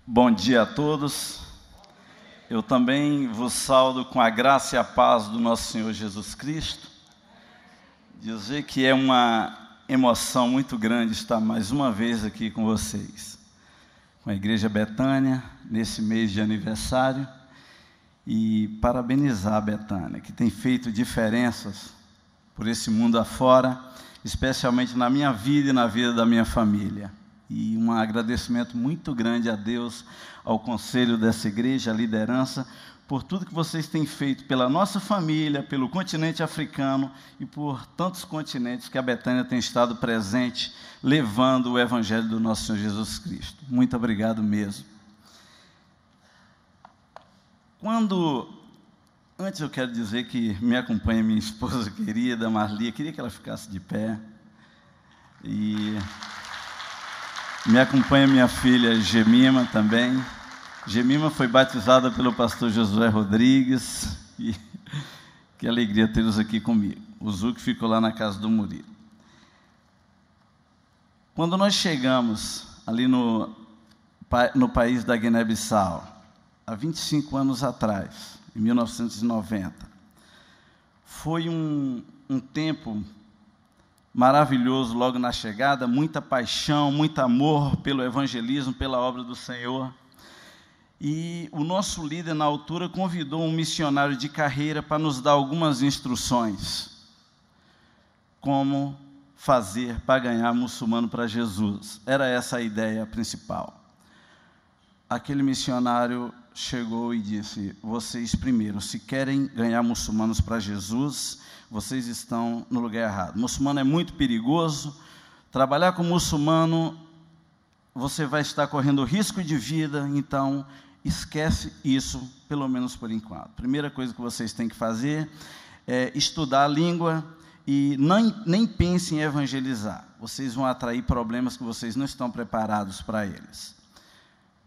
Bom dia a todos. Eu também vos saúdo com a graça e a paz do nosso Senhor Jesus Cristo. Dizer que é uma emoção muito grande estar mais uma vez aqui com vocês, com a Igreja Betânia, nesse mês de aniversário, e parabenizar a Betânia, que tem feito diferenças por esse mundo afora, especialmente na minha vida e na vida da minha família. E um agradecimento muito grande a Deus, ao conselho dessa igreja, à liderança, por tudo que vocês têm feito pela nossa família, pelo continente africano e por tantos continentes que a Betânia tem estado presente, levando o Evangelho do nosso Senhor Jesus Cristo. Muito obrigado mesmo. Antes eu quero dizer que me acompanha minha esposa querida, Marli, queria que ela ficasse de pé, e me acompanha minha filha Gemima também. Gemima foi batizada pelo pastor Josué Rodrigues, e que alegria tê-los aqui comigo. O Zuc ficou lá na casa do Murilo. Quando nós chegamos ali no país da Guiné-Bissau, há 25 anos atrás, em 1990, foi um tempo maravilhoso logo na chegada, muita paixão, muito amor pelo evangelismo, pela obra do Senhor. E o nosso líder, na altura, convidou um missionário de carreira para nos dar algumas instruções. Como fazer para ganhar muçulmano para Jesus. Era essa a ideia principal. Aquele missionário chegou e disse: vocês primeiro, se querem ganhar muçulmanos para Jesus, vocês estão no lugar errado. Muçulmano é muito perigoso. Trabalhar com muçulmano, você vai estar correndo risco de vida, então esquece isso, pelo menos por enquanto. Primeira coisa que vocês têm que fazer é estudar a língua e nem pensem em evangelizar. Vocês vão atrair problemas que vocês não estão preparados para eles.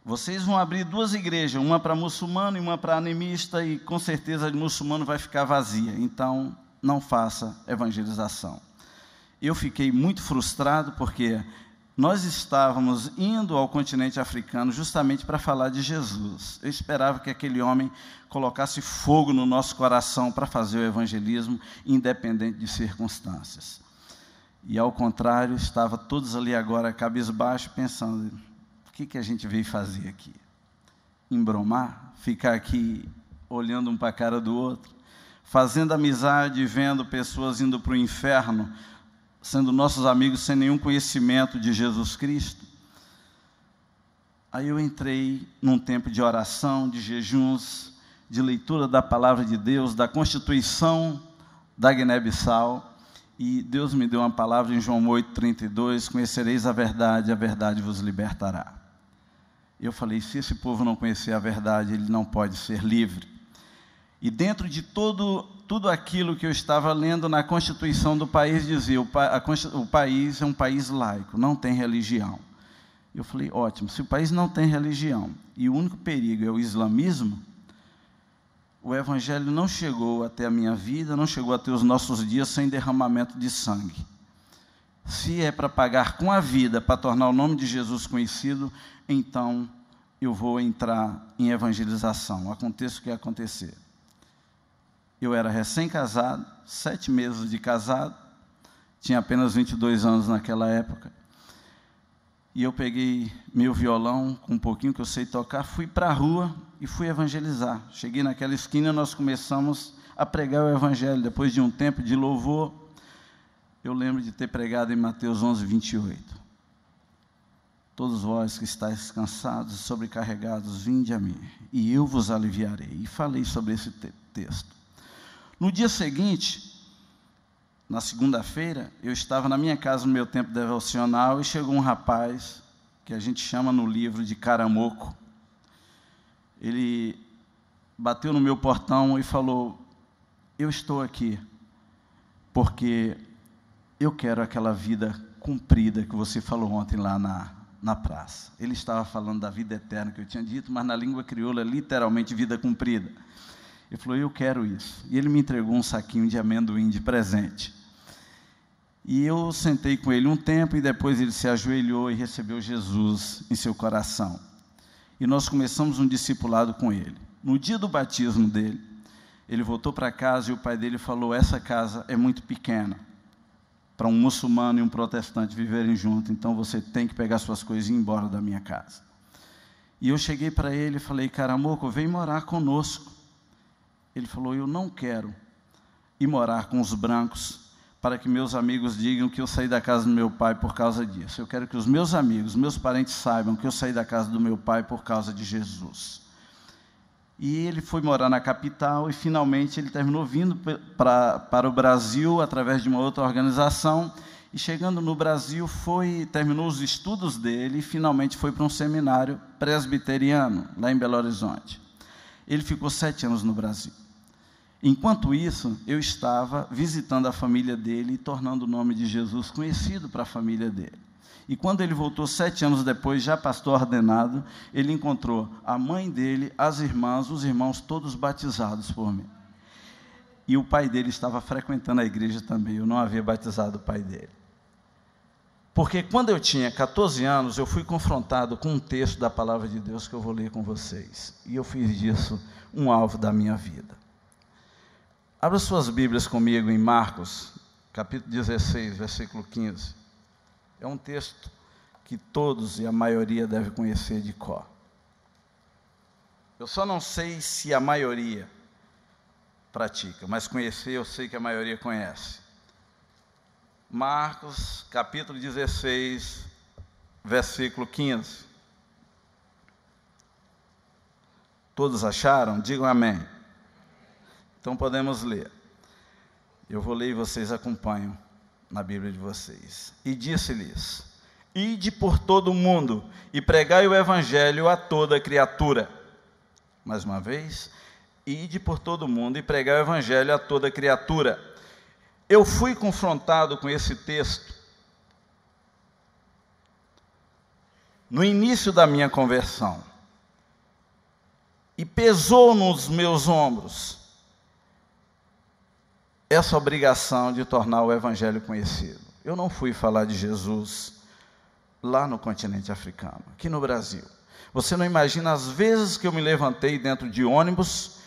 Vocês vão abrir duas igrejas, uma para muçulmano e uma para animista, e com certeza a de muçulmano vai ficar vazia. Então, não faça evangelização. Eu fiquei muito frustrado porque nós estávamos indo ao continente africano justamente para falar de Jesus. Eu esperava que aquele homem colocasse fogo no nosso coração para fazer o evangelismo, independente de circunstâncias. E, ao contrário, estava todos ali agora, cabisbaixo, pensando: o que a gente veio fazer aqui? Embromar? Ficar aqui olhando um para a cara do outro? Fazendo amizade, vendo pessoas indo para o inferno, sendo nossos amigos sem nenhum conhecimento de Jesus Cristo? Aí eu entrei num tempo de oração, de jejuns, de leitura da palavra de Deus, da Constituição da Guiné-Bissau, e Deus me deu uma palavra em João 8,32, conhecereis a verdade vos libertará. Eu falei: se esse povo não conhecer a verdade, ele não pode ser livre. E dentro de tudo aquilo que eu estava lendo na Constituição do país, dizia: o país é um país laico, não tem religião. Eu falei: ótimo, se o país não tem religião e o único perigo é o islamismo, o evangelho não chegou até a minha vida, não chegou até os nossos dias sem derramamento de sangue. Se é para pagar com a vida, para tornar o nome de Jesus conhecido, então eu vou entrar em evangelização, aconteça o que acontecer. Eu era recém-casado, 7 meses de casado, tinha apenas 22 anos naquela época, e eu peguei meu violão, com um pouquinho que eu sei tocar, fui para a rua e fui evangelizar. Cheguei naquela esquina e nós começamos a pregar o evangelho. Depois de um tempo de louvor, eu lembro de ter pregado em Mateus 11:28. Todos vós que estáis cansados e sobrecarregados, vinde a mim, e eu vos aliviarei. E falei sobre esse texto. No dia seguinte, na segunda-feira, eu estava na minha casa no meu tempo devocional, e chegou um rapaz, que a gente chama no livro de caramoco. Ele bateu no meu portão e falou: eu estou aqui porque eu quero aquela vida cumprida que você falou ontem lá na praça. Ele estava falando da vida eterna que eu tinha dito, mas na língua crioula, literalmente, vida cumprida. Ele falou: eu quero isso. E ele me entregou um saquinho de amendoim de presente. E eu sentei com ele um tempo, e depois ele se ajoelhou e recebeu Jesus em seu coração. e nós começamos um discipulado com ele. No dia do batismo dele, ele voltou para casa e o pai dele falou: essa casa é muito pequena para um muçulmano e um protestante viverem juntos, então você tem que pegar suas coisas e ir embora da minha casa. E eu cheguei para ele e falei: Caramoco, vem morar conosco. Ele falou: eu não quero ir morar com os brancos para que meus amigos digam que eu saí da casa do meu pai por causa disso. Eu quero que os meus amigos, meus parentes saibam que eu saí da casa do meu pai por causa de Jesus. E ele foi morar na capital e finalmente ele terminou vindo para o Brasil através de uma outra organização. E chegando no Brasil, terminou os estudos dele e finalmente foi para um seminário presbiteriano, lá em Belo Horizonte. Ele ficou 7 anos no Brasil. Enquanto isso, eu estava visitando a família dele e tornando o nome de Jesus conhecido para a família dele. E quando ele voltou 7 anos depois, já pastor ordenado, ele encontrou a mãe dele, as irmãs, os irmãos todos batizados por mim. E o pai dele estava frequentando a igreja também, eu não havia batizado o pai dele. Porque quando eu tinha 14 anos, eu fui confrontado com um texto da palavra de Deus que eu vou ler com vocês. E eu fiz disso um alvo da minha vida. Abra suas Bíblias comigo em Marcos, capítulo 16, versículo 15. É um texto que todos e a maioria deve conhecer de cor. Eu só não sei se a maioria pratica, mas conhecer eu sei que a maioria conhece. Marcos, capítulo 16, versículo 15. Todos acharam? Digam amém. Então podemos ler. Eu vou ler e vocês acompanham na Bíblia de vocês. E disse-lhes: ide por todo o mundo e pregai o evangelho a toda criatura. Mais uma vez, ide por todo o mundo e pregai o evangelho a toda criatura. Eu fui confrontado com esse texto no início da minha conversão. E pesou nos meus ombros essa obrigação de tornar o evangelho conhecido. Eu não fui falar de Jesus lá no continente africano, aqui no Brasil. Você não imagina as vezes que eu me levantei dentro de ônibus,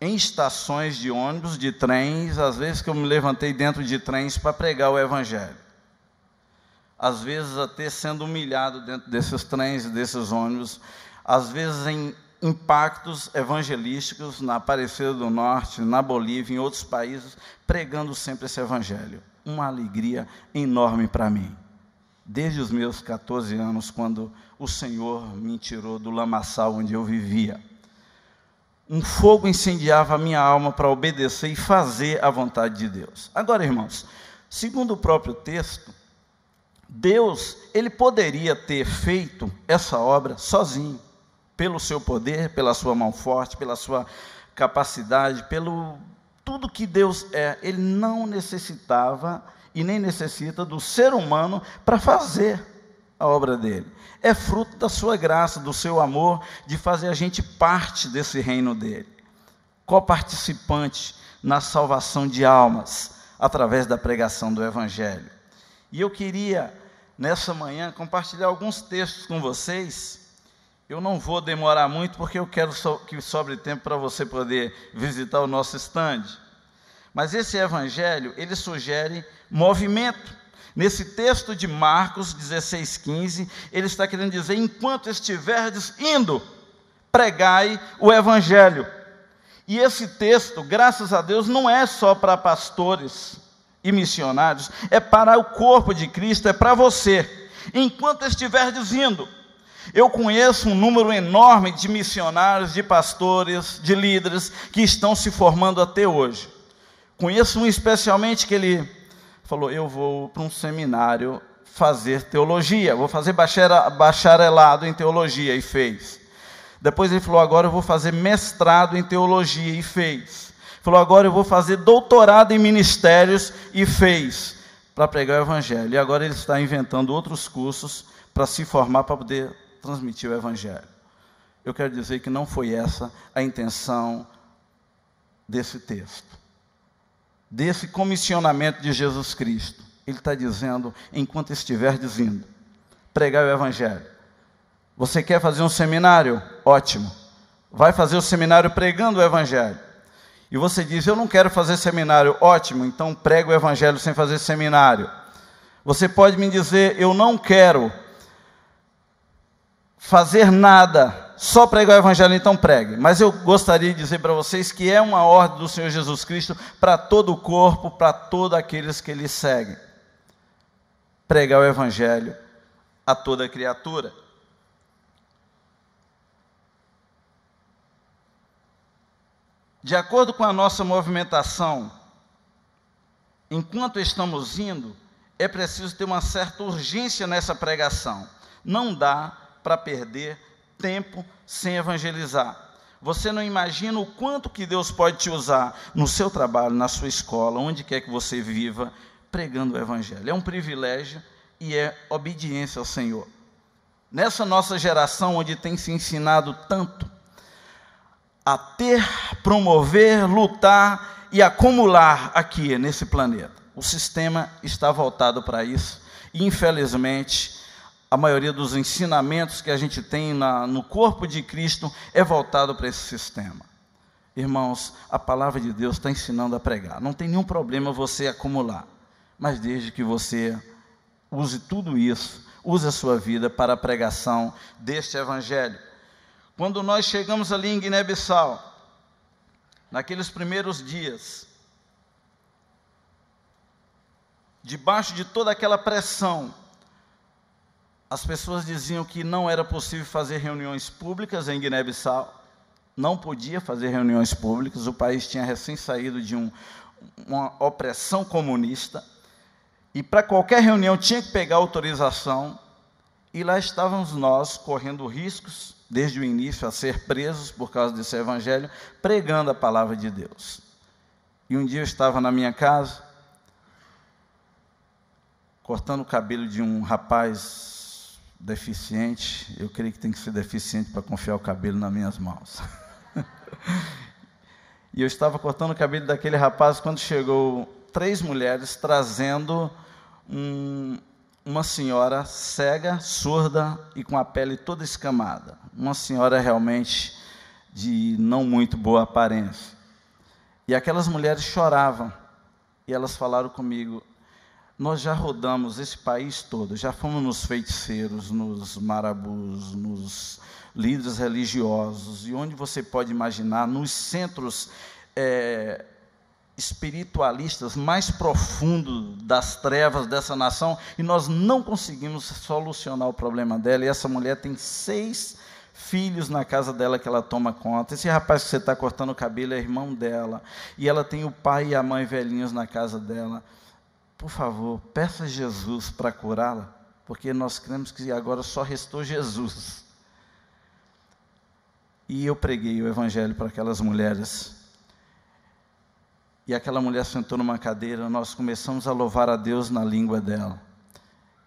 em estações de ônibus, de trens, às vezes que eu me levantei dentro de trens para pregar o evangelho. Às vezes até sendo humilhado dentro desses trens e desses ônibus, às vezes em impactos evangelísticos na Aparecida do Norte, na Bolívia, em outros países, pregando sempre esse evangelho. Uma alegria enorme para mim. Desde os meus 14 anos, quando o Senhor me tirou do lamaçal onde eu vivia. Um fogo incendiava a minha alma para obedecer e fazer a vontade de Deus. Agora, irmãos, segundo o próprio texto, Deus, Ele poderia ter feito essa obra sozinho, pelo seu poder, pela sua mão forte, pela sua capacidade, pelo tudo que Deus é. Ele não necessitava e nem necessita do ser humano para fazer a obra dele. É fruto da sua graça, do seu amor, de fazer a gente parte desse reino dele, coparticipante na salvação de almas, através da pregação do evangelho. E eu queria, nessa manhã, compartilhar alguns textos com vocês. Eu não vou demorar muito, porque eu quero que sobre tempo para você poder visitar o nosso stand. Mas esse evangelho, ele sugere movimento. Nesse texto de Marcos 16:15, ele está querendo dizer: enquanto estiverdes indo, pregai o evangelho. E esse texto, graças a Deus, não é só para pastores e missionários, é para o corpo de Cristo, é para você. Enquanto estiverdes indo. Eu conheço um número enorme de missionários, de pastores, de líderes que estão se formando até hoje. Conheço um especialmente que ele falou: eu vou para um seminário fazer teologia, vou fazer bacharelado em teologia, e fez. Depois ele falou: agora eu vou fazer mestrado em teologia, e fez. Falou: agora eu vou fazer doutorado em ministérios, e fez, para pregar o evangelho. E agora ele está inventando outros cursos para se formar, para poder transmitir o evangelho. Eu quero dizer que não foi essa a intenção desse texto, desse comissionamento de Jesus Cristo. Ele está dizendo: enquanto estiver dizendo, pregar o evangelho, Você quer fazer um seminário? Ótimo. Vai fazer o seminário pregando o Evangelho. E você diz, eu não quero fazer seminário. Ótimo, então prega o Evangelho sem fazer seminário. Você pode me dizer, eu não quero fazer nada, só pregar o Evangelho, então pregue. Mas eu gostaria de dizer para vocês que é uma ordem do Senhor Jesus Cristo para todo o corpo, para todos aqueles que lhe seguem. Pregar o Evangelho a toda criatura. De acordo com a nossa movimentação, enquanto estamos indo, é preciso ter uma certa urgência nessa pregação. Não dá para perder tempo sem evangelizar. Você não imagina o quanto que Deus pode te usar no seu trabalho, na sua escola, onde quer que você viva, pregando o Evangelho. É um privilégio e é obediência ao Senhor. Nessa nossa geração, onde tem se ensinado tanto a ter, promover, lutar e acumular aqui nesse planeta. O sistema está voltado para isso. E, infelizmente, a maioria dos ensinamentos que a gente tem no corpo de Cristo é voltado para esse sistema. Irmãos, a palavra de Deus está ensinando a pregar. Não tem nenhum problema você acumular. Mas desde que você use tudo isso, use a sua vida para a pregação deste Evangelho. Quando nós chegamos ali em Guiné-Bissau, naqueles primeiros dias, debaixo de toda aquela pressão, as pessoas diziam que não era possível fazer reuniões públicas em Guiné-Bissau, não podia fazer reuniões públicas, o país tinha recém saído de uma opressão comunista, e para qualquer reunião tinha que pegar autorização, e lá estávamos nós, correndo riscos, desde o início, a ser presos por causa desse Evangelho, pregando a palavra de Deus. E um dia eu estava na minha casa, cortando o cabelo de um rapaz deficiente. Eu creio que tem que ser deficiente para confiar o cabelo nas minhas mãos. E eu estava cortando o cabelo daquele rapaz quando chegou 3 mulheres trazendo uma senhora cega, surda e com a pele toda escamada. Uma senhora realmente de não muito boa aparência. E aquelas mulheres choravam. E elas falaram comigo, nós já rodamos esse país todo, já fomos nos feiticeiros, nos marabus, nos líderes religiosos, e onde você pode imaginar, nos centros espiritualistas mais profundos das trevas dessa nação, e nós não conseguimos solucionar o problema dela. E essa mulher tem 6 filhos na casa dela que ela toma conta. Esse rapaz que você está cortando o cabelo é irmão dela, e ela tem o pai e a mãe velhinhos na casa dela. Por favor, peça a Jesus para curá-la, porque nós cremos que agora só restou Jesus. E eu preguei o Evangelho para aquelas mulheres. E aquela mulher sentou numa cadeira, nós começamos a louvar a Deus na língua dela.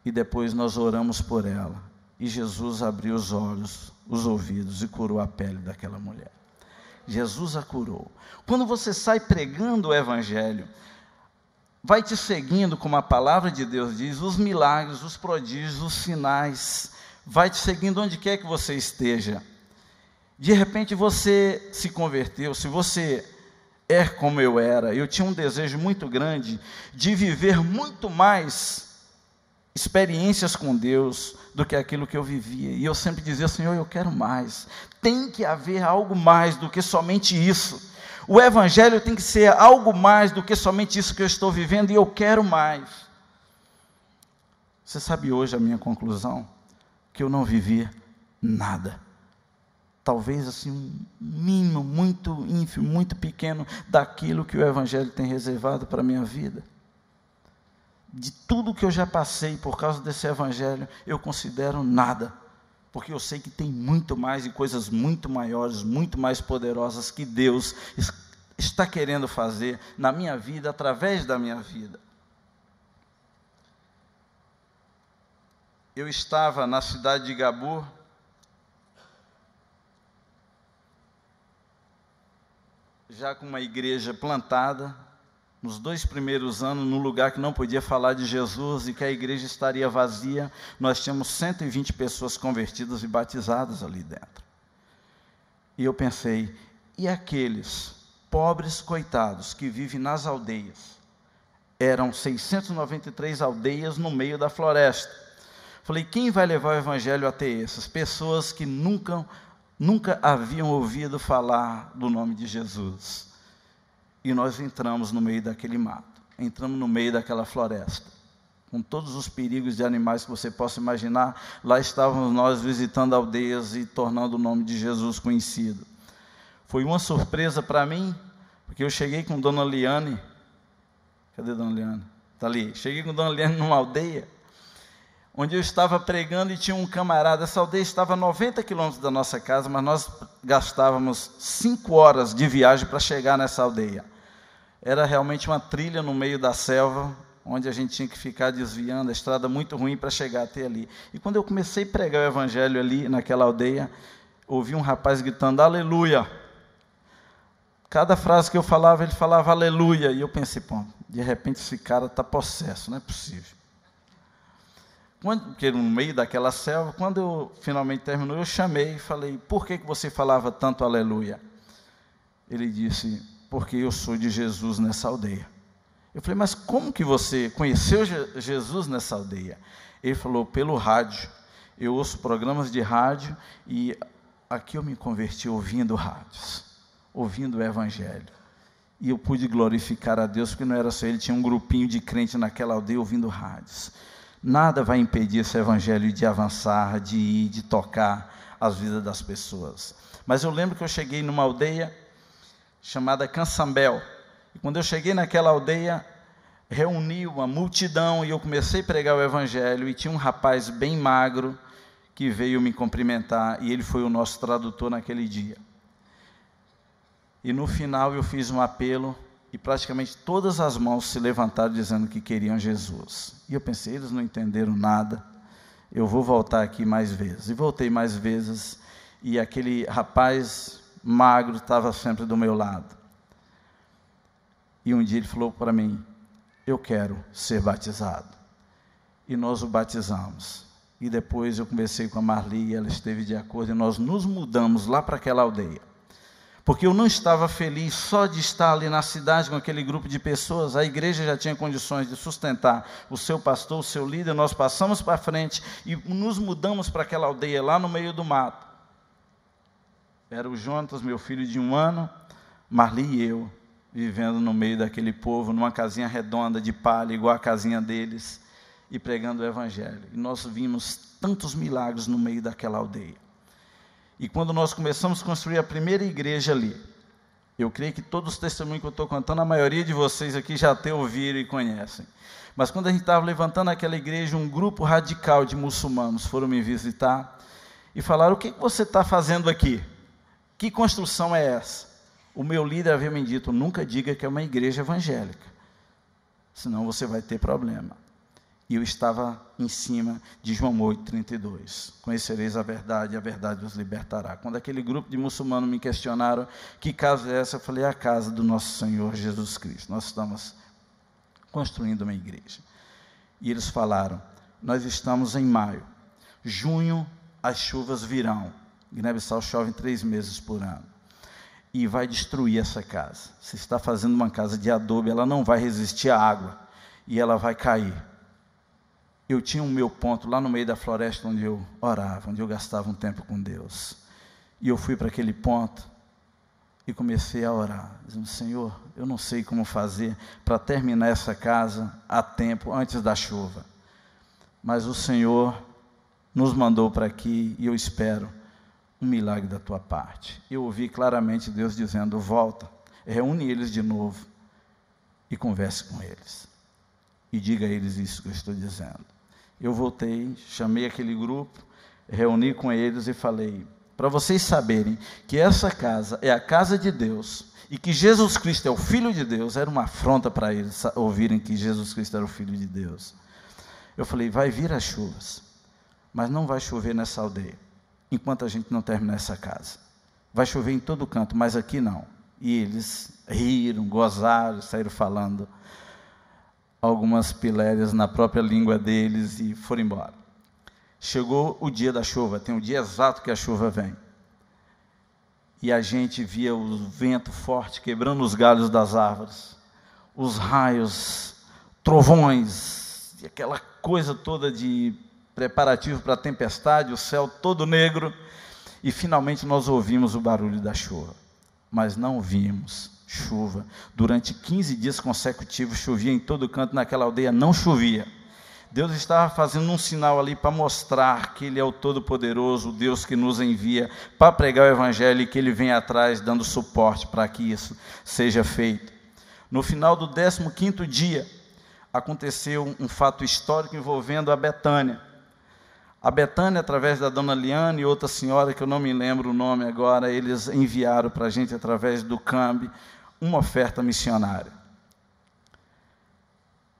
E depois nós oramos por ela. E Jesus abriu os olhos, os ouvidos e curou a pele daquela mulher. Jesus a curou. Quando você sai pregando o Evangelho, vai te seguindo, como a palavra de Deus diz, os milagres, os prodígios, os sinais. Vai te seguindo onde quer que você esteja. De repente você se converteu, se você como eu era, eu tinha um desejo muito grande de viver muito mais experiências com Deus do que aquilo que eu vivia, e eu sempre dizia, Senhor, eu quero mais, tem que haver algo mais do que somente isso, o Evangelho tem que ser algo mais do que somente isso que eu estou vivendo, e eu quero mais. Você sabe hoje a minha conclusão? Que eu não vivi nada. Talvez assim um mínimo, muito ínfimo, muito pequeno daquilo que o Evangelho tem reservado para a minha vida. De tudo que eu já passei por causa desse Evangelho, eu considero nada, porque eu sei que tem muito mais e coisas muito maiores, muito mais poderosas que Deus está querendo fazer na minha vida, através da minha vida. Eu estava na cidade de Gabu, já com uma igreja plantada, nos 2 primeiros anos, num lugar que não podia falar de Jesus e que a igreja estaria vazia, nós tínhamos 120 pessoas convertidas e batizadas ali dentro. E eu pensei, e aqueles pobres coitados que vivem nas aldeias? Eram 693 aldeias no meio da floresta. Falei, quem vai levar o evangelho até essas pessoas que nunca haviam ouvido falar do nome de Jesus? E nós entramos no meio daquele mato, entramos no meio daquela floresta, com todos os perigos de animais que você possa imaginar. Lá estávamos nós visitando aldeias e tornando o nome de Jesus conhecido. Foi uma surpresa para mim, porque eu cheguei com Dona Liane. Cadê Dona Liane? Está ali. Cheguei com Dona Liane numa aldeia, onde eu estava pregando e tinha um camarada. Essa aldeia estava a 90 quilômetros da nossa casa, mas nós gastávamos 5 horas de viagem para chegar nessa aldeia. Era realmente uma trilha no meio da selva, onde a gente tinha que ficar desviando, a estrada muito ruim para chegar até ali. E quando eu comecei a pregar o evangelho ali naquela aldeia, ouvi um rapaz gritando, aleluia. Cada frase que eu falava, ele falava aleluia. E eu pensei, pô, de repente esse cara está possesso, não é possível. Porque no meio daquela selva, quando eu finalmente terminou, eu chamei e falei, por que você falava tanto aleluia? Ele disse, porque eu sou de Jesus nessa aldeia. Eu falei, mas como que você conheceu Jesus nessa aldeia? Ele falou, pelo rádio. Eu ouço programas de rádio e aqui eu me converti ouvindo rádios, ouvindo o evangelho. E eu pude glorificar a Deus, porque não era só ele, tinha um grupinho de crente naquela aldeia ouvindo rádios. Nada vai impedir esse evangelho de avançar, de ir, de tocar as vidas das pessoas. Mas eu lembro que eu cheguei numa aldeia chamada Cansambel. E quando eu cheguei naquela aldeia, reuni uma multidão e eu comecei a pregar o evangelho. E tinha um rapaz bem magro que veio me cumprimentar. E ele foi o nosso tradutor naquele dia. E no final eu fiz um apelo. E praticamente todas as mãos se levantaram dizendo que queriam Jesus. E eu pensei, eles não entenderam nada, eu vou voltar aqui mais vezes. E voltei mais vezes, e aquele rapaz magro estava sempre do meu lado. E um dia ele falou para mim, eu quero ser batizado. E nós o batizamos. E depois eu conversei com a Marli, e ela esteve de acordo, e nós nos mudamos lá para aquela aldeia. Porque eu não estava feliz só de estar ali na cidade com aquele grupo de pessoas. A igreja já tinha condições de sustentar o seu pastor, o seu líder. Nós passamos para frente e nos mudamos para aquela aldeia lá no meio do mato. Era o Jonatas, meu filho de 1 ano, Marli e eu, vivendo no meio daquele povo, numa casinha redonda de palha, igual a casinha deles, e pregando o evangelho. E nós vimos tantos milagres no meio daquela aldeia. E quando nós começamos a construir a primeira igreja ali, eu creio que todos os testemunhos que eu estou contando, a maioria de vocês aqui já até ouviram e conhecem. Mas quando a gente estava levantando aquela igreja, um grupo radical de muçulmanos foram me visitar e falaram, o que você está fazendo aqui? Que construção é essa? O meu líder havia me dito, nunca diga que é uma igreja evangélica, senão você vai ter problema. E eu estava em cima de João 8,32. Conhecereis a verdade vos libertará. Quando aquele grupo de muçulmanos me questionaram, que casa é essa? Eu falei, é a casa do nosso Senhor Jesus Cristo. Nós estamos construindo uma igreja. E eles falaram, nós estamos em maio. Junho, as chuvas virão. Guiné-Bissau chove 3 meses por ano. E vai destruir essa casa. Você está fazendo uma casa de adobe, ela não vai resistir à água. E ela vai cair. Eu tinha o meu ponto lá no meio da floresta onde eu orava, onde eu gastava um tempo com Deus. E eu fui para aquele ponto e comecei a orar, dizendo, Senhor, eu não sei como fazer para terminar essa casa a tempo, antes da chuva. Mas o Senhor nos mandou para aqui e eu espero um milagre da tua parte. Eu ouvi claramente Deus dizendo, volta, reúne eles de novo e converse com eles. E diga a eles isso que eu estou dizendo. Eu voltei, chamei aquele grupo, reuni com eles e falei, para vocês saberem que essa casa é a casa de Deus e que Jesus Cristo é o Filho de Deus, era uma afronta para eles ouvirem que Jesus Cristo era o Filho de Deus. Eu falei, vai vir as chuvas, mas não vai chover nessa aldeia, enquanto a gente não terminar essa casa. Vai chover em todo canto, mas aqui não. E eles riram, gozaram, saíram falando algumas pilérias na própria língua deles e foram embora. Chegou o dia da chuva, tem um dia exato que a chuva vem. E a gente via o vento forte quebrando os galhos das árvores, os raios, trovões, e aquela coisa toda de preparativo para a tempestade, o céu todo negro, e finalmente nós ouvimos o barulho da chuva, mas não vimos chuva. Durante 15 dias consecutivos chovia em todo canto, naquela aldeia não chovia. Deus estava fazendo um sinal ali para mostrar que Ele é o Todo-Poderoso, o Deus que nos envia para pregar o Evangelho e que Ele vem atrás dando suporte para que isso seja feito. No final do 15º dia, aconteceu um fato histórico envolvendo a Betânia. A Betânia, através da dona Liane e outra senhora, que eu não me lembro o nome agora, eles enviaram para a gente, através do CAMB, uma oferta missionária.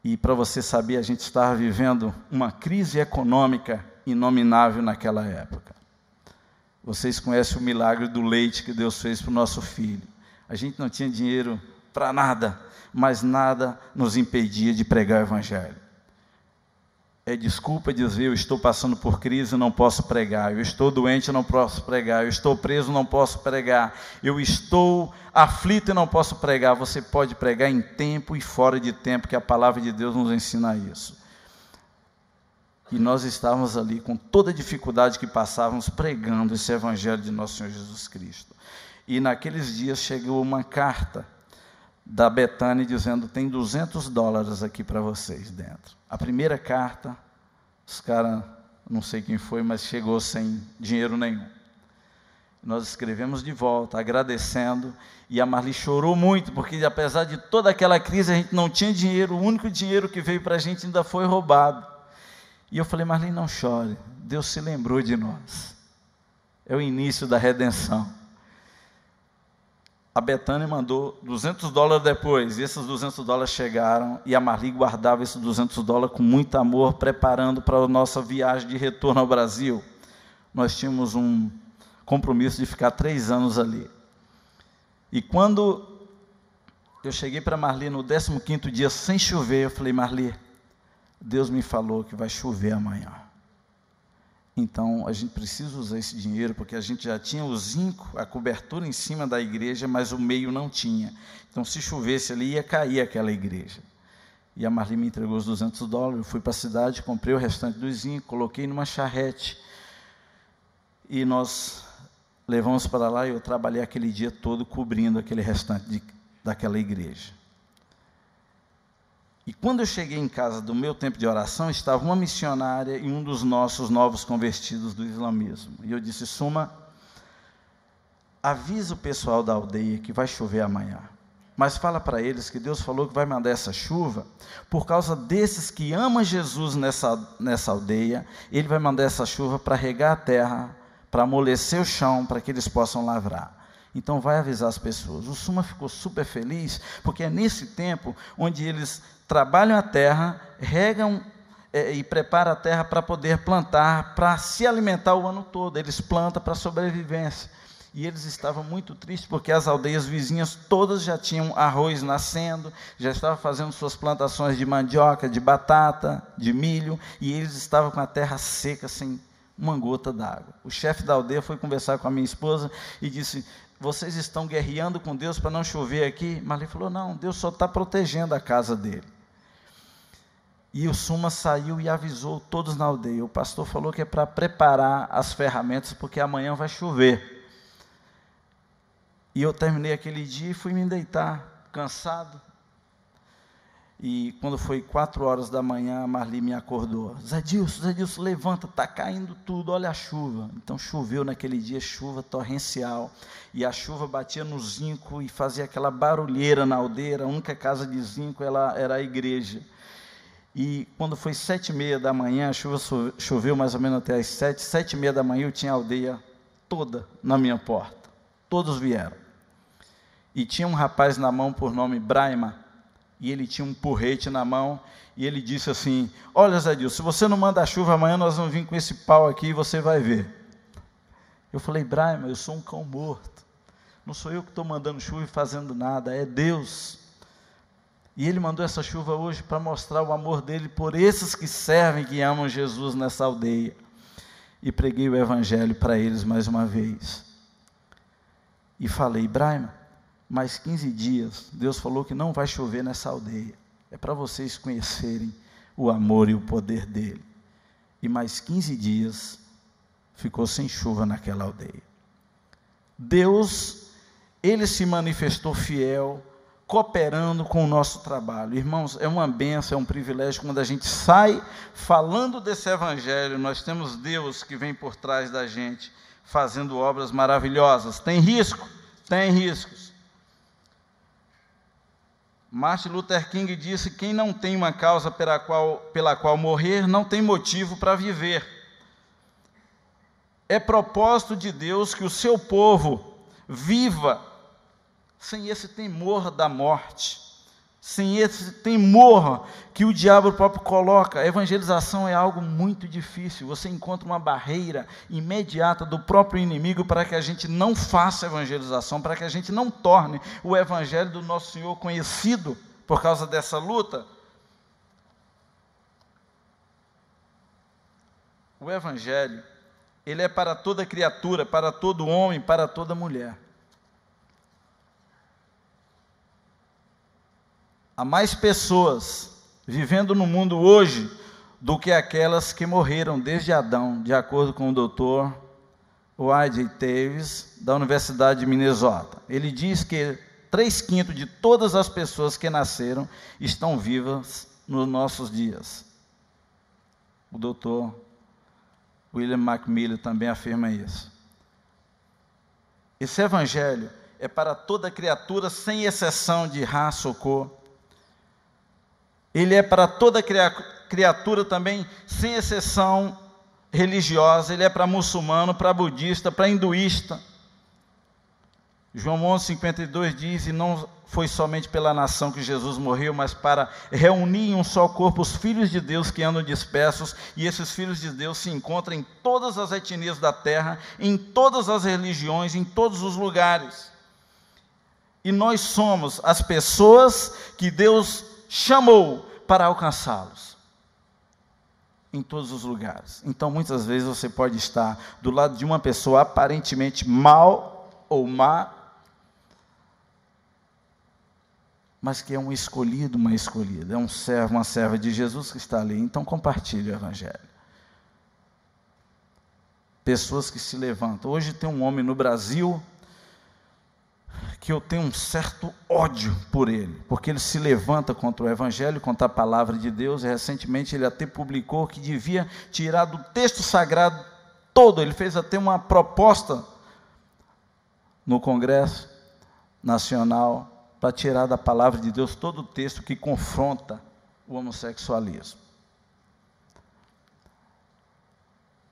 E para você saber, a gente estava vivendo uma crise econômica inominável naquela época. Vocês conhecem o milagre do leite que Deus fez para o nosso filho. A gente não tinha dinheiro para nada, mas nada nos impedia de pregar o Evangelho. É desculpa dizer, eu estou passando por crise, não posso pregar. Eu estou doente, não posso pregar. Eu estou preso, não posso pregar. Eu estou aflito e não posso pregar. Você pode pregar em tempo e fora de tempo, que a palavra de Deus nos ensina isso. E nós estávamos ali com toda a dificuldade que passávamos, pregando esse Evangelho de nosso Senhor Jesus Cristo. E naqueles dias chegou uma carta da Betânia dizendo, tem $200 aqui para vocês dentro. A primeira carta, os caras, não sei quem foi, mas chegou sem dinheiro nenhum. Nós escrevemos de volta, agradecendo, e a Marli chorou muito, porque apesar de toda aquela crise, a gente não tinha dinheiro, o único dinheiro que veio para a gente ainda foi roubado. E eu falei, Marli, não chore, Deus se lembrou de nós. É o início da redenção. A Betânia mandou $200 depois, e esses $200 chegaram, e a Marli guardava esses $200 com muito amor, preparando para a nossa viagem de retorno ao Brasil. Nós tínhamos um compromisso de ficar 3 anos ali. E quando eu cheguei para a Marli no 15º dia, sem chover, eu falei, Marli, Deus me falou que vai chover amanhã. Então, a gente precisa usar esse dinheiro, porque a gente já tinha o zinco, a cobertura em cima da igreja, mas o meio não tinha. Então, se chovesse ali, ia cair aquela igreja. E a Marli me entregou os $200, eu fui para a cidade, comprei o restante do zinco, coloquei numa charrete, e nós levamos para lá, e eu trabalhei aquele dia todo cobrindo aquele restante daquela igreja. E quando eu cheguei em casa do meu tempo de oração, estava uma missionária e um dos nossos novos convertidos do islamismo. E eu disse, Suma, avisa o pessoal da aldeia que vai chover amanhã. Mas fala para eles que Deus falou que vai mandar essa chuva por causa desses que amam Jesus nessa aldeia. Ele vai mandar essa chuva para regar a terra, para amolecer o chão, para que eles possam lavrar. Então vai avisar as pessoas. O Suma ficou super feliz, porque é nesse tempo onde eles trabalham a terra, regam e preparam a terra para poder plantar, para se alimentar o ano todo. Eles plantam para sobrevivência. E eles estavam muito tristes, porque as aldeias vizinhas todas já tinham arroz nascendo, já estavam fazendo suas plantações de mandioca, de batata, de milho, e eles estavam com a terra seca, sem uma gota d'água. O chefe da aldeia foi conversar com a minha esposa e disse, vocês estão guerreando com Deus para não chover aqui? Marli falou, não, Deus só está protegendo a casa dele. E o Suma saiu e avisou todos na aldeia. O pastor falou que é para preparar as ferramentas, porque amanhã vai chover. E eu terminei aquele dia e fui me deitar, cansado. E quando foi 4 horas da manhã, a Marli me acordou. Zé Dilson, levanta, está caindo tudo, olha a chuva. Então choveu naquele dia, chuva torrencial. E a chuva batia no zinco e fazia aquela barulheira na aldeia. A única casa de zinco era a igreja. E quando foi 7h30 da manhã, a chuva choveu mais ou menos até as 7h30 da manhã, eu tinha a aldeia toda na minha porta. Todos vieram. E tinha um rapaz na mão por nome Braima, e ele tinha um porrete na mão, e ele disse assim, olha Zé Dilson, se você não manda a chuva amanhã, nós vamos vir com esse pau aqui e você vai ver. Eu falei, Braima, eu sou um cão morto. Não sou eu que estou mandando chuva e fazendo nada, é Deus. E Ele mandou essa chuva hoje para mostrar o amor dEle por esses que servem, que amam Jesus nessa aldeia. E preguei o Evangelho para eles mais uma vez. E falei, Braima, mais 15 dias, Deus falou que não vai chover nessa aldeia. É para vocês conhecerem o amor e o poder dEle. E mais 15 dias, ficou sem chuva naquela aldeia. Deus, Ele se manifestou fiel, cooperando com o nosso trabalho. Irmãos, é uma bênção, é um privilégio quando a gente sai falando desse Evangelho. Nós temos Deus que vem por trás da gente, fazendo obras maravilhosas. Tem risco? Tem riscos. Martin Luther King disse: quem não tem uma causa pela qual morrer, não tem motivo para viver. É propósito de Deus que o seu povo viva sem esse temor da morte, sem esse temor que o diabo próprio coloca. A evangelização é algo muito difícil. Você encontra uma barreira imediata do próprio inimigo para que a gente não faça evangelização, para que a gente não torne o Evangelho do nosso Senhor conhecido por causa dessa luta. O Evangelho, ele é para toda criatura, para todo homem, para toda mulher. Há mais pessoas vivendo no mundo hoje do que aquelas que morreram desde Adão, de acordo com o Dr. Y.J. Davis, da Universidade de Minnesota. Ele diz que 3/5 de todas as pessoas que nasceram estão vivas nos nossos dias. O Dr. William McMillan também afirma isso. Esse Evangelho é para toda criatura, sem exceção de raça ou cor. Ele é para toda criatura também, sem exceção religiosa. Ele é para muçulmano, para budista, para hinduísta. João 11:52 diz: e não foi somente pela nação que Jesus morreu, mas para reunir em um só corpo os filhos de Deus que andam dispersos, e esses filhos de Deus se encontram em todas as etnias da terra, em todas as religiões, em todos os lugares. E nós somos as pessoas que Deus chamou para alcançá-los em todos os lugares. Então, muitas vezes você pode estar do lado de uma pessoa aparentemente mal ou má, mas que é um escolhido, uma escolhida, é um servo, uma serva de Jesus que está ali. Então, compartilhe o Evangelho. Pessoas que se levantam. Hoje tem um homem no Brasil que eu tenho um certo ódio por ele, porque ele se levanta contra o Evangelho, contra a palavra de Deus, e recentemente ele até publicou que devia tirar do texto sagrado todo. Ele fez até uma proposta no Congresso Nacional para tirar da palavra de Deus todo o texto que confronta o homossexualismo.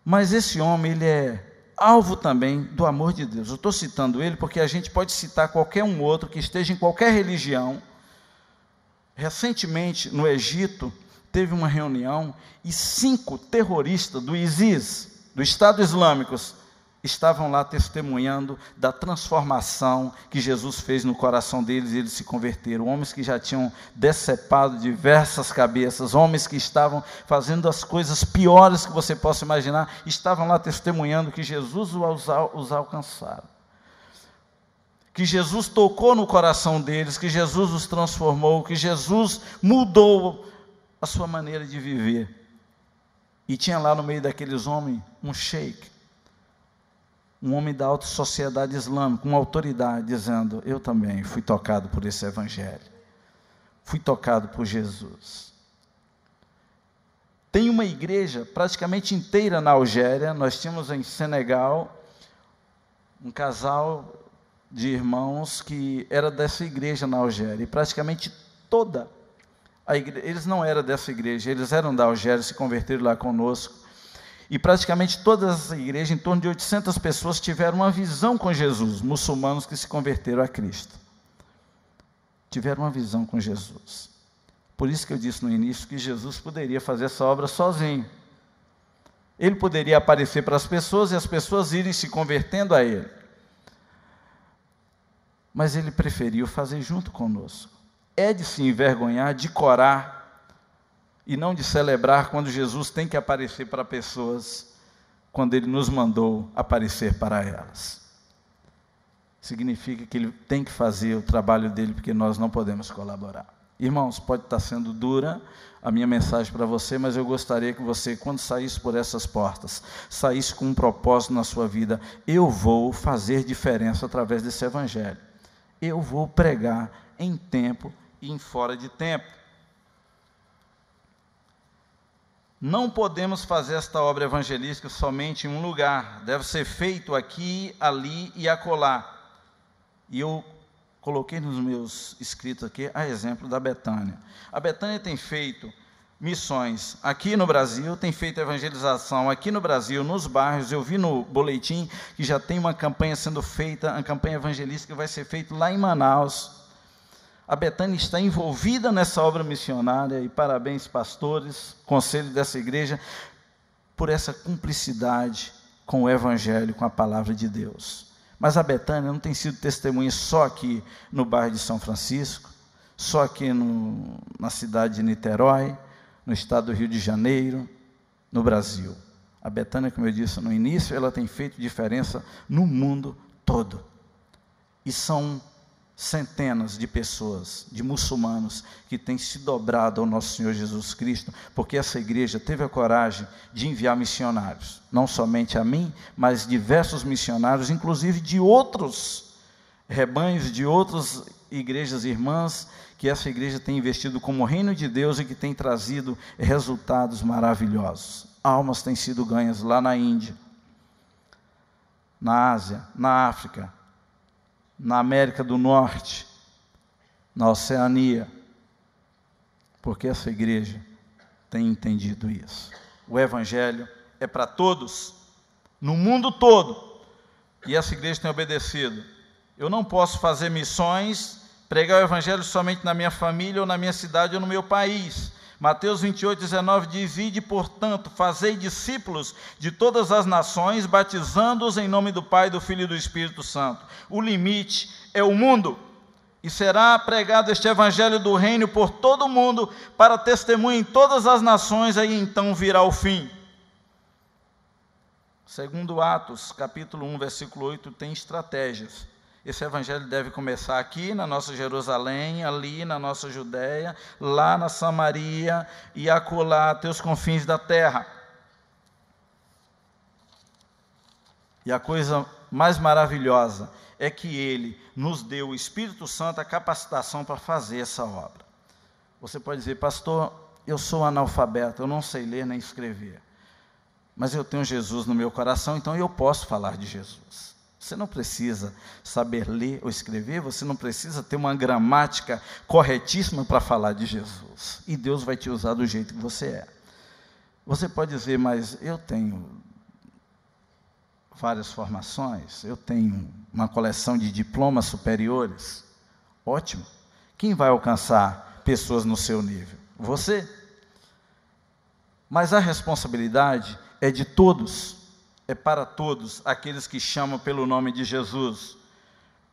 Mas esse homem, ele é alvo também do amor de Deus. Eu estou citando ele porque a gente pode citar qualquer um outro que esteja em qualquer religião. Recentemente, no Egito, teve uma reunião e 5 terroristas do ISIS, do Estado Islâmico, estavam lá testemunhando da transformação que Jesus fez no coração deles, e eles se converteram. Homens que já tinham decepado diversas cabeças, homens que estavam fazendo as coisas piores que você possa imaginar, estavam lá testemunhando que Jesus os alcançaram, que Jesus tocou no coração deles, que Jesus os transformou, que Jesus mudou a sua maneira de viver. E tinha lá no meio daqueles homens um sheik, um homem da alta sociedade islâmica, com autoridade, dizendo: eu também fui tocado por esse Evangelho, fui tocado por Jesus. Tem uma igreja praticamente inteira na Algéria. Nós tínhamos em Senegal um casal de irmãos que era dessa igreja na Algéria, e praticamente toda a igreja, eles não eram dessa igreja, eles eram da Algéria, se converteram lá conosco. E praticamente todas as igrejas, em torno de 800 pessoas, tiveram uma visão com Jesus, muçulmanos que se converteram a Cristo. Tiveram uma visão com Jesus. Por isso que eu disse no início que Jesus poderia fazer essa obra sozinho. Ele poderia aparecer para as pessoas e as pessoas irem se convertendo a Ele. mas ele preferiu fazer junto conosco. É de se envergonhar, de corar, e não de celebrar quando Jesus tem que aparecer para pessoas, quando ele nos mandou aparecer para elas. Significa que ele tem que fazer o trabalho dele, porque nós não podemos colaborar. Irmãos, pode estar sendo dura a minha mensagem para você, mas eu gostaria que você, quando saísse por essas portas, saísse com um propósito na sua vida. Eu vou fazer diferença através desse evangelho. Eu vou pregar em tempo e em fora de tempo. Não podemos fazer esta obra evangelística somente em um lugar. Deve ser feito aqui, ali e acolá. E eu coloquei nos meus escritos aqui a exemplo da Betânia. A Betânia tem feito missões aqui no Brasil, tem feito evangelização aqui no Brasil, nos bairros. Eu vi no boletim que já tem uma campanha sendo feita, a campanha evangelística vai ser feita lá em Manaus. A Betânia está envolvida nessa obra missionária, e parabéns, pastores, conselho dessa igreja, por essa cumplicidade com o evangelho, com a palavra de Deus. Mas a Betânia não tem sido testemunha só aqui no bairro de São Francisco, só aqui na cidade de Niterói, no estado do Rio de Janeiro, no Brasil. A Betânia, como eu disse no início, ela tem feito diferença no mundo todo. E são centenas de pessoas, de muçulmanos, que têm se dobrado ao nosso Senhor Jesus Cristo, porque essa igreja teve a coragem de enviar missionários, não somente a mim, mas diversos missionários, inclusive de outros rebanhos, de outras igrejas irmãs, que essa igreja tem investido como reino de Deus e que tem trazido resultados maravilhosos. Almas têm sido ganhas lá na Índia, na Ásia, na África, na América do Norte, na Oceania, porque essa igreja tem entendido isso. O evangelho é para todos, no mundo todo, e essa igreja tem obedecido. Eu não posso fazer missões, pregar o evangelho somente na minha família, ou na minha cidade, ou no meu país. Mateus 28:19 diz: ide, portanto, fazei discípulos de todas as nações, batizando-os em nome do Pai, do Filho e do Espírito Santo. O limite é o mundo, e será pregado este evangelho do reino por todo o mundo, para testemunho em todas as nações, aí então virá o fim. Segundo Atos, capítulo 1, versículo 8, tem estratégias. Esse evangelho deve começar aqui na nossa Jerusalém, ali na nossa Judéia, lá na Samaria e acolá até os confins da terra. E a coisa mais maravilhosa é que Ele nos deu, o Espírito Santo, a capacitação para fazer essa obra. Você pode dizer: pastor, eu sou analfabeto, eu não sei ler nem escrever, mas eu tenho Jesus no meu coração, então eu posso falar de Jesus. Você não precisa saber ler ou escrever, você não precisa ter uma gramática corretíssima para falar de Jesus. E Deus vai te usar do jeito que você é. Você pode dizer: mas eu tenho várias formações, eu tenho uma coleção de diplomas superiores. Ótimo. Quem vai alcançar pessoas no seu nível? Você. Mas a responsabilidade é de todos. É para todos aqueles que chamam pelo nome de Jesus.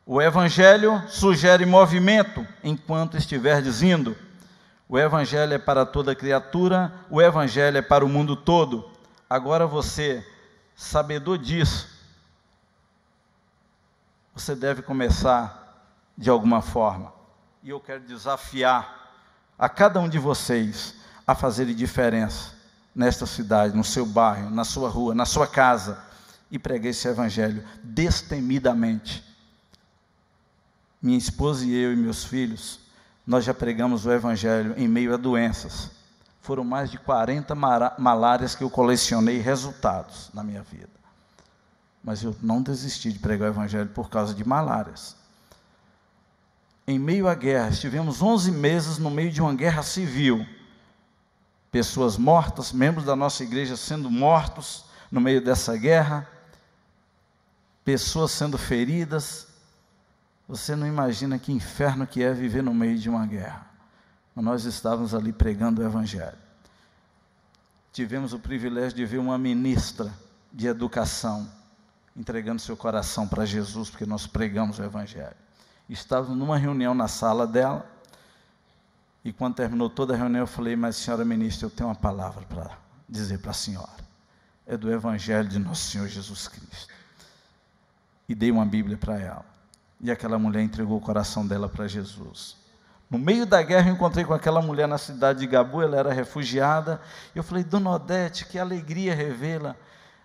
O evangelho sugere movimento enquanto estiverdes indo. O evangelho é para toda criatura, o evangelho é para o mundo todo. Agora você, sabedor disso, você deve começar de alguma forma. E eu quero desafiar a cada um de vocês a fazer diferença nesta cidade, no seu bairro, na sua rua, na sua casa, e preguei esse evangelho destemidamente. Minha esposa e eu e meus filhos, nós já pregamos o evangelho em meio a doenças. Foram mais de 40 malárias que eu colecionei resultados na minha vida. Mas eu não desisti de pregar o evangelho por causa de malárias. Em meio à guerra, estivemos 11 meses no meio de uma guerra civil. Pessoas mortas, membros da nossa igreja sendo mortos no meio dessa guerra, pessoas sendo feridas. Você não imagina que inferno que é viver no meio de uma guerra. Nós estávamos ali pregando o evangelho. Tivemos o privilégio de ver uma ministra de educação entregando seu coração para Jesus, porque nós pregamos o evangelho. Estávamos numa reunião na sala dela, e quando terminou toda a reunião, eu falei, mas senhora ministra, eu tenho uma palavra para dizer para a senhora. É do Evangelho de Nosso Senhor Jesus Cristo. E dei uma Bíblia para ela. E aquela mulher entregou o coração dela para Jesus. No meio da guerra, eu encontrei com aquela mulher na cidade de Gabu, ela era refugiada. Eu falei, dona Odete, que alegria revê-la.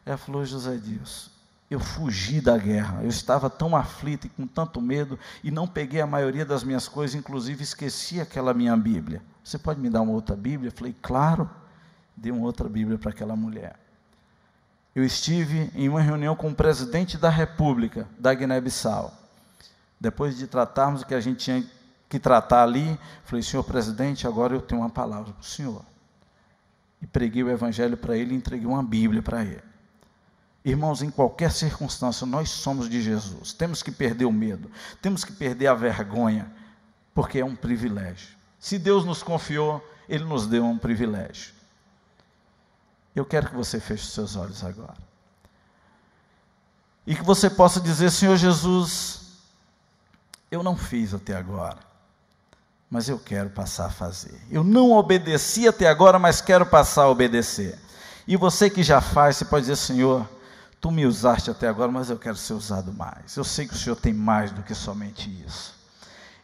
Ela falou, José Deus, eu fugi da guerra, eu estava tão aflito e com tanto medo, e não peguei a maioria das minhas coisas, inclusive esqueci aquela minha Bíblia. Você pode me dar uma outra Bíblia? Eu falei, claro. Dei uma outra Bíblia para aquela mulher. Eu estive em uma reunião com o presidente da República, da Guiné-Bissau. Depois de tratarmos o que a gente tinha que tratar ali, falei, senhor presidente, agora eu tenho uma palavra para o senhor. E preguei o Evangelho para ele e entreguei uma Bíblia para ele. Irmãos, em qualquer circunstância, nós somos de Jesus. Temos que perder o medo, temos que perder a vergonha, porque é um privilégio. Se Deus nos confiou, Ele nos deu um privilégio. Eu quero que você feche os seus olhos agora. E que você possa dizer, Senhor Jesus, eu não fiz até agora, mas eu quero passar a fazer. Eu não obedeci até agora, mas quero passar a obedecer. E você que já faz, você pode dizer, Senhor, Tu me usaste até agora, mas eu quero ser usado mais. Eu sei que o Senhor tem mais do que somente isso.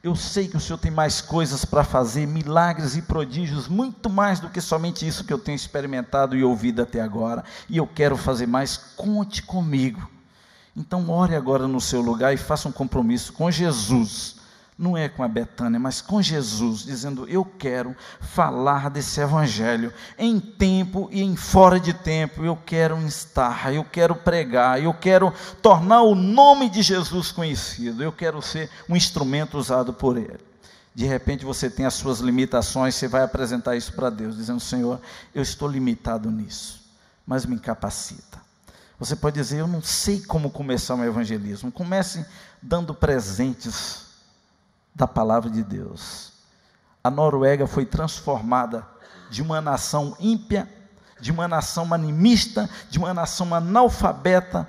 Eu sei que o Senhor tem mais coisas para fazer, milagres e prodígios, muito mais do que somente isso que eu tenho experimentado e ouvido até agora. E eu quero fazer mais, conte comigo. Então ore agora no seu lugar e faça um compromisso com Jesus. Não é com a Betânia, mas com Jesus, dizendo, eu quero falar desse Evangelho, em tempo e em fora de tempo, eu quero estar, eu quero pregar, eu quero tornar o nome de Jesus conhecido, eu quero ser um instrumento usado por Ele. De repente você tem as suas limitações, você vai apresentar isso para Deus, dizendo, Senhor, eu estou limitado nisso, mas me capacita. Você pode dizer, eu não sei como começar um evangelismo, comece dando presentes da palavra de Deus. A Noruega foi transformada de uma nação ímpia, de uma nação animista, de uma nação analfabeta,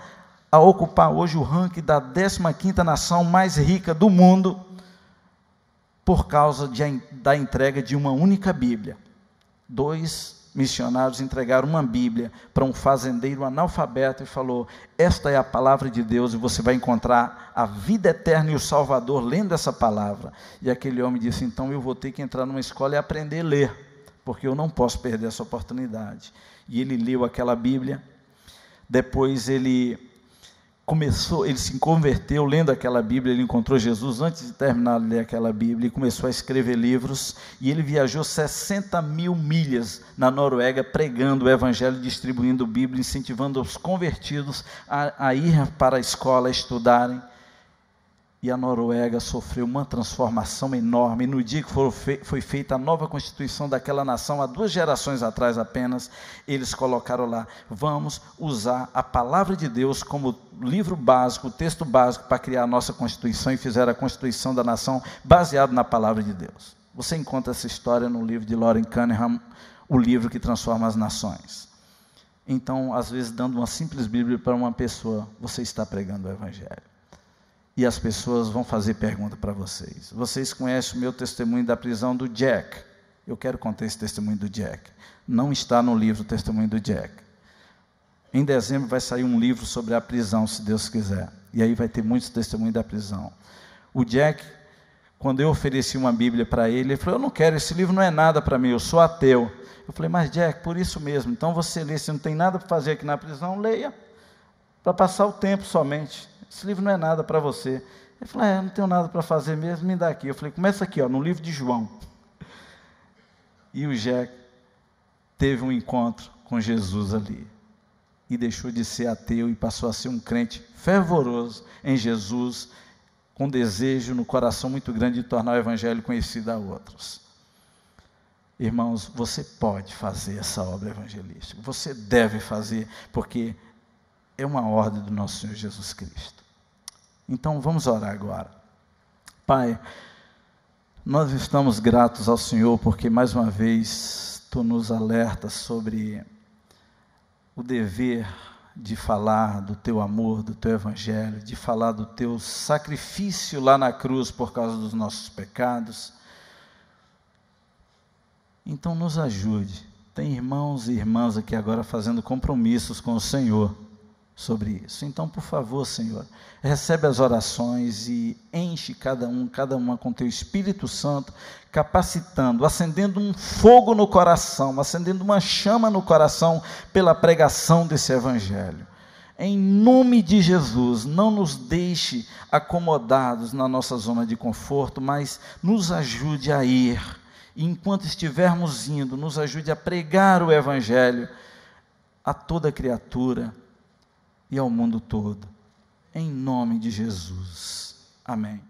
a ocupar hoje o ranking da 15ª nação mais rica do mundo, por causa da entrega de uma única Bíblia. 2 missionários entregaram uma Bíblia para um fazendeiro analfabeto e falou, esta é a palavra de Deus e você vai encontrar a vida eterna e o Salvador lendo essa palavra. E aquele homem disse, então eu vou ter que entrar numa escola e aprender a ler, porque eu não posso perder essa oportunidade. E ele leu aquela Bíblia, depois ele se converteu lendo aquela Bíblia, ele encontrou Jesus antes de terminar de ler aquela Bíblia e começou a escrever livros, e ele viajou 60.000 milhas na Noruega pregando o Evangelho, distribuindo Bíblia, incentivando os convertidos a ir para a escola, a estudarem. E a Noruega sofreu uma transformação enorme. No dia que foi feita a nova Constituição daquela nação, há 2 gerações atrás apenas, eles colocaram lá, vamos usar a palavra de Deus como livro básico, texto básico para criar a nossa Constituição, e fizeram a Constituição da nação baseado na palavra de Deus. Você encontra essa história no livro de Loren Cunningham, o livro que transforma as nações. Então, às vezes, dando uma simples Bíblia para uma pessoa, você está pregando o Evangelho. E as pessoas vão fazer pergunta para vocês. Vocês conhecem o meu testemunho da prisão do Jack? Eu quero contar esse testemunho do Jack. Não está no livro o testemunho do Jack. Em dezembro vai sair um livro sobre a prisão, se Deus quiser. E aí vai ter muitos testemunhos da prisão. O Jack, quando eu ofereci uma Bíblia para ele, ele falou, eu não quero, esse livro não é nada para mim, eu sou ateu. Eu falei, mas Jack, por isso mesmo, então você lê, se não tem nada para fazer aqui na prisão, leia, para passar o tempo somente. Esse livro não é nada para você. Ele falou, não tenho nada para fazer mesmo, me dá aqui. Eu falei, começa aqui, no livro de João. E o Jack teve um encontro com Jesus ali. E deixou de ser ateu e passou a ser um crente fervoroso em Jesus, com desejo no coração muito grande de tornar o Evangelho conhecido a outros. Irmãos, você pode fazer essa obra evangelística. Você deve fazer, porque é uma ordem do nosso Senhor Jesus Cristo. Então vamos orar agora. Pai, nós estamos gratos ao Senhor porque mais uma vez Tu nos alertas sobre o dever de falar do teu amor, do teu evangelho, de falar do teu sacrifício lá na cruz por causa dos nossos pecados. Então nos ajude. Tem irmãos e irmãs aqui agora fazendo compromissos com o Senhor sobre isso. Então, por favor, Senhor, recebe as orações e enche cada uma com teu Espírito Santo, capacitando, acendendo um fogo no coração, acendendo uma chama no coração pela pregação desse evangelho. Em nome de Jesus, não nos deixe acomodados na nossa zona de conforto, mas nos ajude a ir. E enquanto estivermos indo, nos ajude a pregar o evangelho a toda criatura e ao mundo todo, em nome de Jesus, amém.